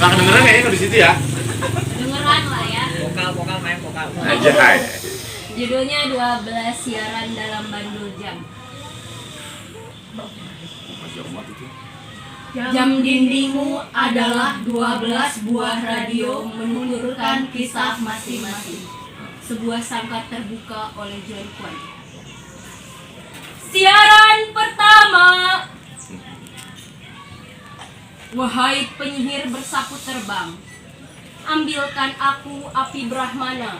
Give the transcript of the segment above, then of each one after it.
Nggak kedengeran kayaknya kalau di situ ya. Dengeran lah ya. Vokal main vokal. Aja hai. Judulnya 12 siaran dalam bandul jam. Jam dindingmu adalah 12 buah radio menuturkan kisah masing-masing. Sebuah sangkar terbuka oleh John Kwan. Siaran pertama. Wahai penyihir bersapu terbang, ambilkan aku api Brahmana,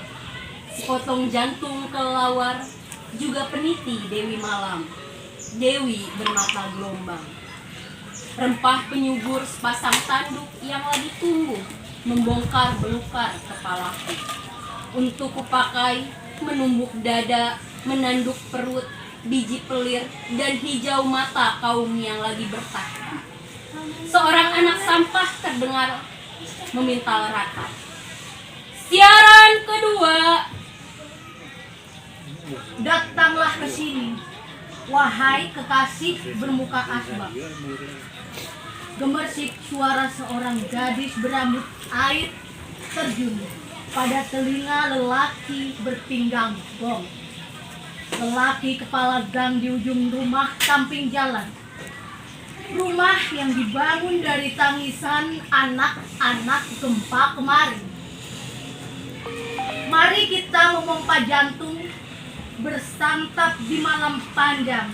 sepotong jantung kelelawar, juga peniti Dewi Malam, Dewi bermata gelombang. Rempah penyubur sepasang tanduk yang lagi tumbuh, membongkar belukar kepalaku. Untuk kupakai menumbuk dada, menanduk perut, biji pelir, dan hijau mata kaum yang lagi bertahta. Seorang anak sampah terdengar memintal rata. Siaran kedua. Datanglah ke sini, wahai kekasih bermuka asbak. Gemersik suara seorang gadis berambut air terjun pada telinga lelaki berpinggang gong. Lelaki kepala gang di ujung rumah samping jalan. Rumah yang dibangun dari tangisan anak-anak gempa kemarin. Mari kita memompa jantung, bersantap di malam panjang.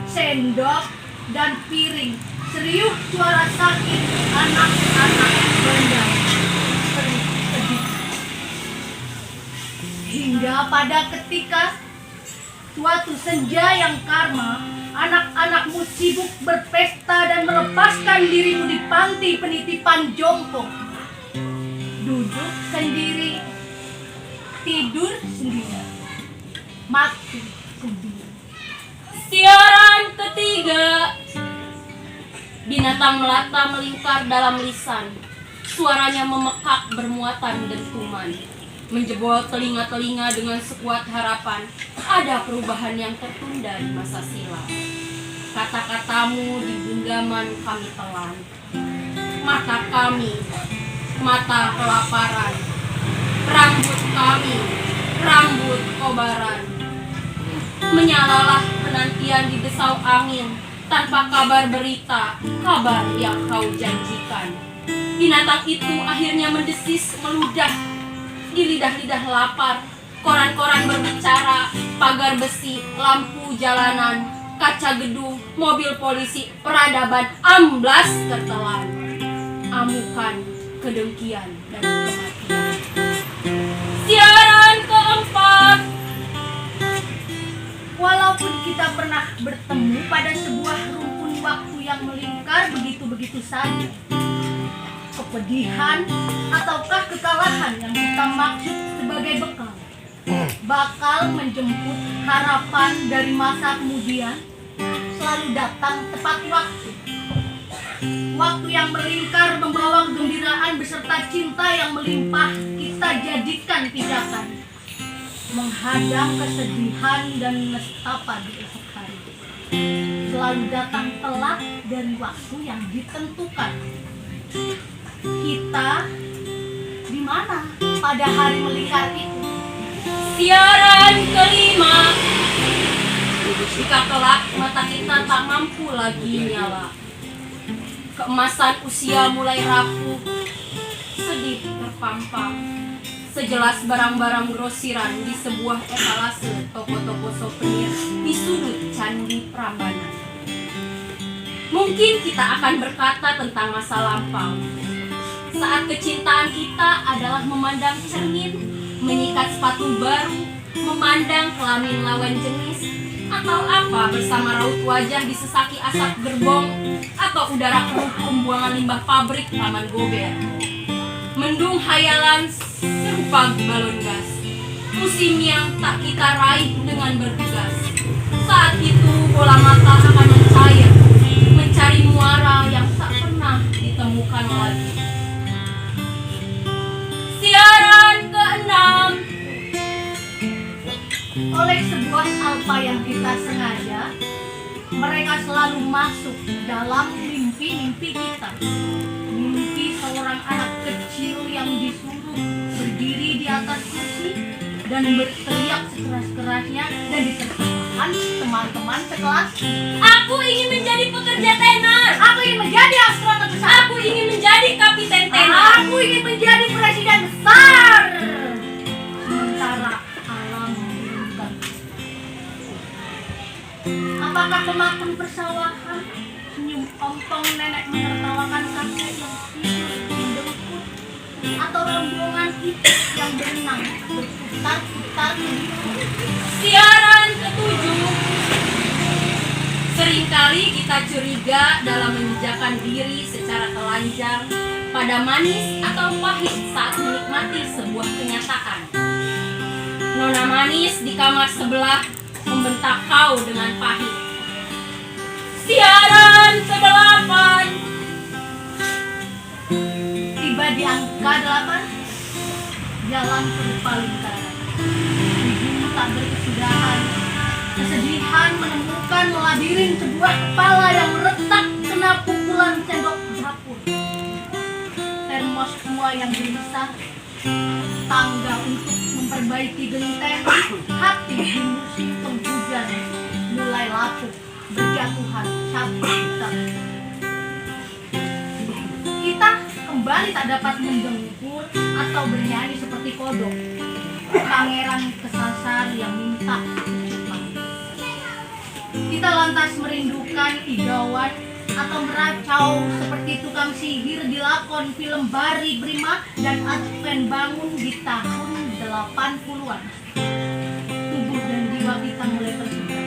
Sendok dan piring, serius suara sakit anak-anak bandang. Sedih. Hingga pada ketika suatu senja yang karma, anak-anakmu sibuk berpesta dan melepaskan dirimu di panti penitipan jompo. Duduk sendiri, tidur sendiri, mati sendiri. Siaran ketiga. Binatang melata melingkar dalam lisan. Suaranya memekak bermuatan dentuman, menjebol telinga-telinga dengan sekuat harapan ada perubahan yang tertunda di masa silam. Kata-katamu di genggaman kami telan. Mata kami, mata kelaparan. Rambut kami, rambut kobaran. Menyalalah penantian di desau angin, tanpa kabar berita, kabar yang kau janjikan. Binatang itu akhirnya mendesis meludah di lidah-lidah lapar. Koran-koran berbicara, pagar besi, lampu jalanan, kaca gedung, mobil polisi, peradaban amblas tertelan. Amukan, kedengkian, dan kematian. Siaran keempat. Walaupun kita pernah bertemu pada sebuah rumpun waktu yang melingkar begitu-begitu saja, kepedihan ataukah kekalahan yang kita maksud sebagai bekal bakal menjemput harapan dari masa kemudian selalu datang tepat waktu. Waktu yang melingkar membawa kegembiraan beserta cinta yang melimpah kita jadikan pijakan, menghadang kesedihan dan nestapa di esok hari. Selalu datang telat dari waktu yang ditentukan. Kita di mana pada hari melingkar itu? Siaran kelima. Jika kelak mata kita tak mampu lagi nyala, keemasan usia mulai rapuh, sedih terpampang, sejelas barang-barang grosiran di sebuah etalase toko-toko souvenir di sudut Candi Prambanan. Mungkin kita akan berkata tentang masa lampau, saat kecintaan kita adalah memandang cermin, menyikat sepatu baru, memandang kelamin lawan jenis, atau apa bersama raut wajah disesaki asap gerbong, atau udara keruh pembuangan limbah pabrik Taman Gober. Mendung hayalan serupa balon gas, musim yang tak kita raih dengan bergegas. Saat itu bola mata akan mencair, mencari muara yang tak pernah ditemukan lagi. Siaran keenam. Oleh sebuah alfa yang kita sengaja, mereka selalu masuk dalam mimpi-mimpi kita. Mimpi seorang seorang anak kecil yang disuruh berdiri di atas kursi dan berteriak sekeras-kerasnya dan ditertawakan teman-teman sekelas. Aku ingin menjadi pekerja tenar. Aku ingin menjadi astronot besar. Aku ingin menjadi kapiten tenar. Aku ingin menjadi presiden besar. Sementara alam merindukan. Apakah pemakun persawahan, senyum ompong nenek menertawakan kakek yang tidur mendengkur, atau rombongan itik yang berenang berputar-putar di bumi? Siaran ketujuh. Seringkali kita curiga dalam menjejakkan diri secara telanjang pada manis atau pahit saat menikmati sebuah kenyataan. Nona manis di kamar sebelah membentak kau dengan pahit. Siaran ke-8. Tiba di angka 8, jalan paling kanan. Ibu tak berkesudahan, kesedihan menemukan labirin sebuah kepala yang retak kena pukulan sendok dapur. Termos tua yang gelisah, tangga untuk memperbaiki genteng, hati di musim penghujan mulai lapuk, berjatuhan satu-satu. Kita kembali tak dapat mendengkur atau bernyanyi seperti kodok, pangeran kesasar yang minta kecukupan. Kita lantas merindukan igawan atau meracau seperti tukang sihir di lakon film Bari Brima dan Adven Bangun di tahun 80-an. Tubuh dan jiwa kita mulai tersusun.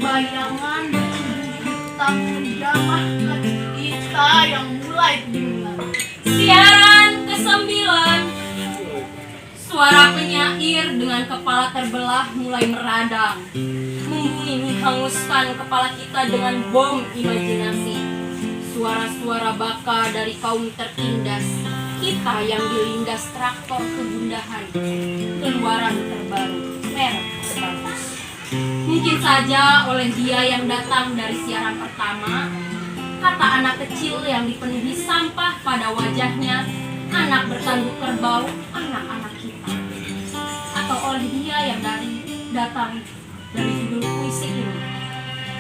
Bayangan bertubuh hitam menjamah hati kita yang mulai kebingungan. Siaran ke-9. Suara penyair dengan kepala terbelah mulai meradang, menghanguskan kepala kita dengan bom imajinasi. Suara-suara baka dari kaum tertindas, kita yang dilindas traktor kegundahan, keluaran terbaru, merek terbagus. Mungkin saja oleh dia yang datang dari siaran pertama, kata anak kecil yang dipenuhi sampah pada wajahnya, anak bertanduk kerbau, anak-anak kita. Atau oleh dia yang datang dari judul puisi ini.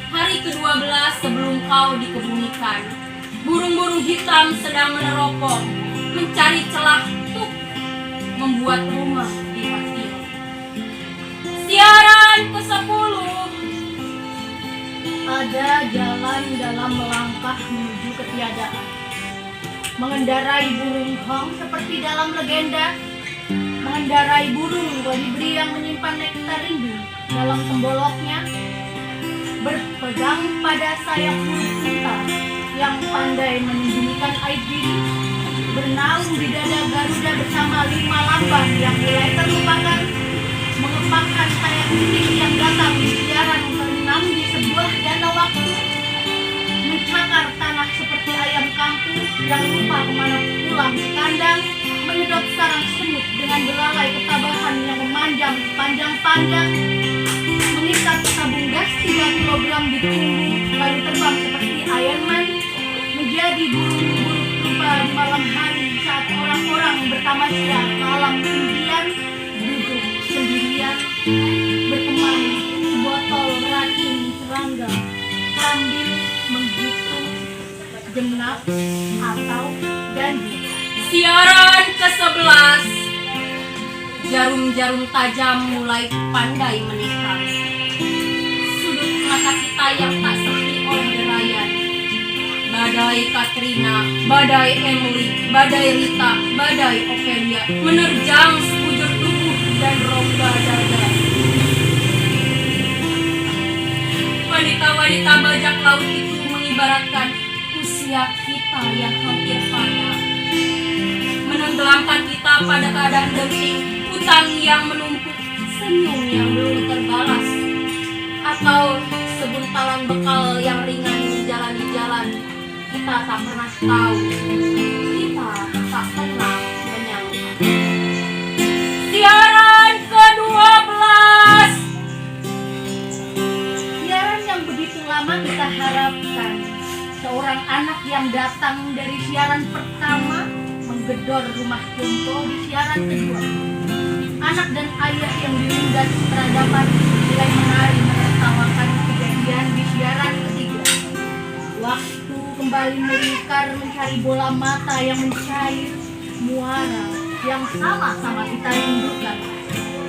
Hari ke-12 sebelum kau dikebumikan, burung-burung hitam sedang meneropong, mencari celah untuk membuat rumah di hatimu. Siaran ke-10. Ada jalan dalam melangkah menuju ketiadaan. Mengendarai burung hong seperti dalam legenda. Mengendarai burung kolibri yang menyimpan nektar rindu dalam temboloknya. Berpegang pada sayap burung unta yang pandai menyembunyikan aib diri. Bernaung di dada Garuda bersama 5 lamban yang mulai terlupakan. Mengepakkan sayap putih yang datang di siaran berenang di sebuah danau waktu. Mencakar tanah seperti ayam kampung yang lupa kemana pulang ke kandang. Menyedot sarang semut dengan belalai ketabahan yang memanjang panjang-panjang. Mengikat tabung gas 3 kilogram di punggung lalu terbang seperti Iron Man. Menjadi burung-burung rupa di malam hari saat orang-orang bertamasya ke alam impian. Duduk sendirian berteman botol racun serangga sambil menghitung genap atau janji. Siaran ke-11. Jarum-jarum tajam mulai pandai menikam. Sudut mata kita yang tak sepi oleh derayan. Badai Katrina, badai Emily, badai Rita, badai Ophelia menerjang sekujur tubuh dan rongga dada. Wanita-wanita bajak laut itu mengibaratkan usia kita yang hampir panjang, menenggelamkan kita pada keadaan genting, utang yang menumpuk, senyum yang belum terbalas, atau sebuntalan bekal yang ringan menjalani jalan. Kita tak pernah tahu, kita tak pernah menyangka. Siaran ke-12. Siaran yang begitu lama kita harapkan. Seorang anak yang yang datang dari siaran pertama menggedor rumah Jompo di siaran kedua. Anak dan ayah yang dilindas peradaban mulai menari menertawakan kejadian di siaran ketiga. Waktu kembali melingkar mencari bola mata yang mencair, muara yang sama-sama kita rindukan.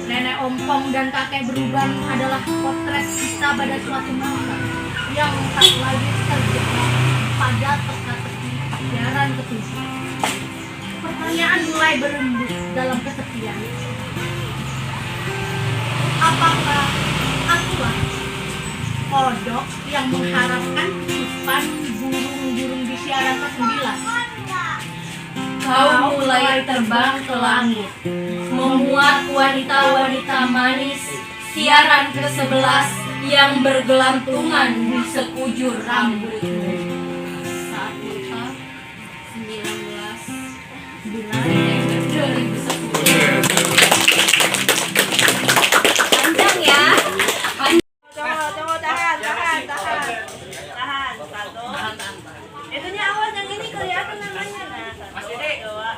Nenek ompong dan kakek beruban adalah potret kita pada suatu masa yang tak lagi terjebak pada teka-teki siaran ketujuh. Pertanyaan mulai berembus dalam kesepian. Apakah akulah kodok yang mengharapkan titipan burung-burung di siaran ke-9? Kau mulai terbang ke langit, memuat wanita-wanita manis, siaran ke-11 yang bergelantungan di sekujur rambutmu. Saat kita 19 Desember 2010. Panjang ya. Tunggu, tahan. Satu. Itunya awas yang ini kelihatan namanya. Nah, satu, dua.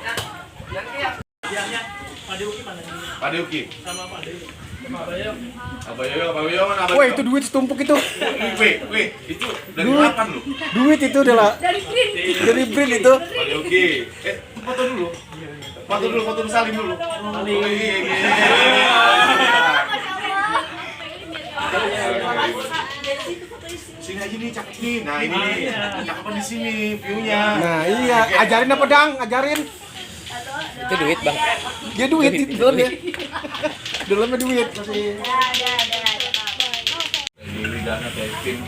Pak Deuki. Sama Pak Dewi. Pak Yoyo mana? Wah itu duit setumpuk itu. Weh, itu dari kapan lu? Duit itu adalah Dari print. dari print itu. Pak Deuki. Foto dulu. Foto salim dulu. Sini aja nih cakep nih. Nah ini nih, cakepan di sini view-nya. Nah iya, ajarin apa dang? Ajarin. Itu duit bang. Dia duit itu dalamnya. Dalamnya duit. Ini dana Kevin,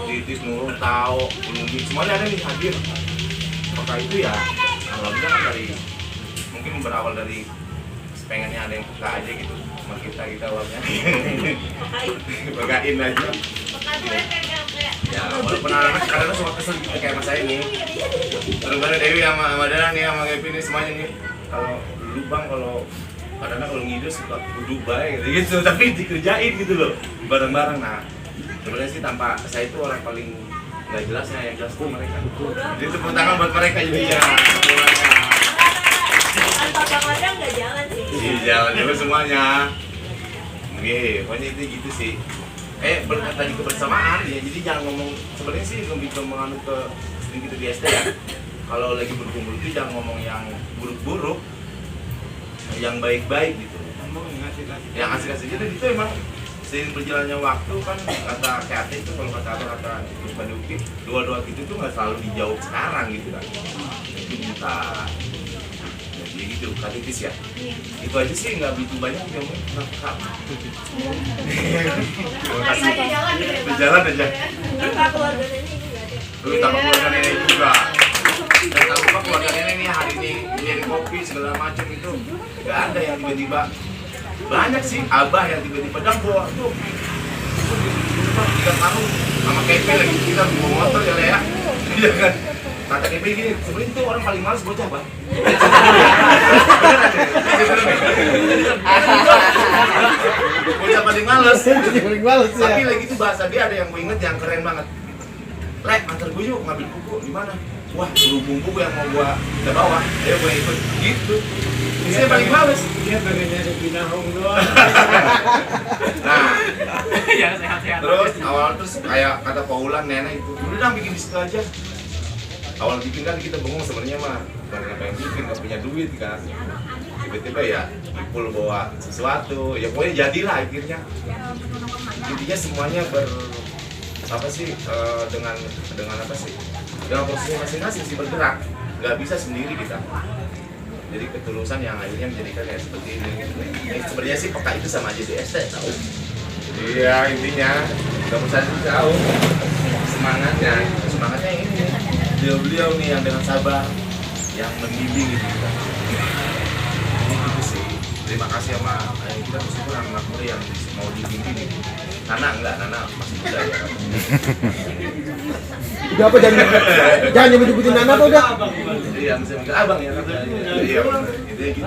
Titis, Nurul, Tao, Ulumi, semuanya ada nih hadir. Maka itu ya, alhamdulillah kan dari mungkin berawal dari pengennya ada yang peka aja gitu sama kita awalnya. Pekain aja. Ya walaupun anak-anak kadang suka kesel gitu kayak mas saya ini. Terus ada Dewi sama Dana nih sama Kevin nih semuanya nih. Kalau dulu bang kalau kadang kalau ngide suka Dubai gitu, tapi dikerjain gitu loh bareng-bareng. Nah sebenarnya sih tanpa saya itu orang paling nggak jelasnya, yang jelas tuh mereka. Jadi tepuk tangan buat mereka jadi ya. Tanpa Bang Adang nggak jalan sih. Iya jalan juga semuanya. Oke, pokoknya itu gitu sih. Berkat tadi kebersamaan ya, jadi jangan ngomong sebenarnya sih lebih ke menganut ke sering gitu di SD ya. Kalau lagi berkumpul itu jangan ngomong yang buruk-buruk, yang baik-baik gitu. Yang asik-asik itu emang seiring berjalannya waktu kan kata KT itu kalau kata Pak Deuki, doa-doa gitu tuh nggak selalu dijawab sekarang gitu kan. Itu kita jadi gitu katitis ya. Itu aja sih nggak begitu banyak yang terima kasih. Berjalan aja. Tanpa keluarga nenek juga ada. Tambah keluarga nenek juga. Dan tak lupa keluarga nenek nih hari ini jadi kopi segala macam itu nggak ada yang tiba-tiba. Banyak sih abah yang tiba-tiba dapur tuh 3 tahun sama Kevin lagi kita bawa motor ya Lea. Iya kan. Kata Kevin gini, sebenarnya itu orang paling males bocah bang. Bocah paling males. Paling males ya. Tapi lagi itu bahasa dia ada yang gue inget yang keren banget. Lek, antar gue yuk ngambil buku di mana? Wah, berhubung buku yang mau gue bawa, ayo gue ikut gitu. Saya paling males. Dia pengen nyari binahong doang. Nah, Ya sehat-sehat. terus awal terus kayak kata Paulan nenek itu, udah dah bikin di situ aja. Awal bikin kan kita bengong sebenarnya mah, karena pengen bikin nggak punya duit kan. Tiba-tiba ya Ipul bawa sesuatu, ya pokoknya jadilah akhirnya. Intinya semuanya apa sih dengan apa sih? Dengan posisi masing-masing sih bergerak, nggak bisa sendiri kita. Jadi ketulusan yang akhirnya menjadikan kayak seperti ini. Sebenarnya sih peka itu sama aja di ST tahu. Iya intinya nggak usah tahu semangatnya ini beliau nih yang dengan sabar yang membimbing gitu kita. Ini gitu sih. Terima kasih sama kita bersyukur anak muda yang mau dibimbing ini. Nana masih muda ya. Udah apa jangan nyebut-nyebutin Nana apa udah? Iya, mesti manggil abang ya kan? Iya, intinya gitu.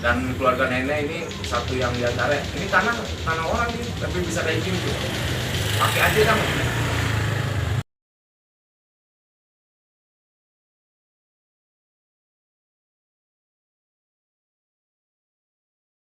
Dan keluarga nenek ini satu yang diantara ini tanah orang nih, tapi bisa kayak gini. Pakai aja kan?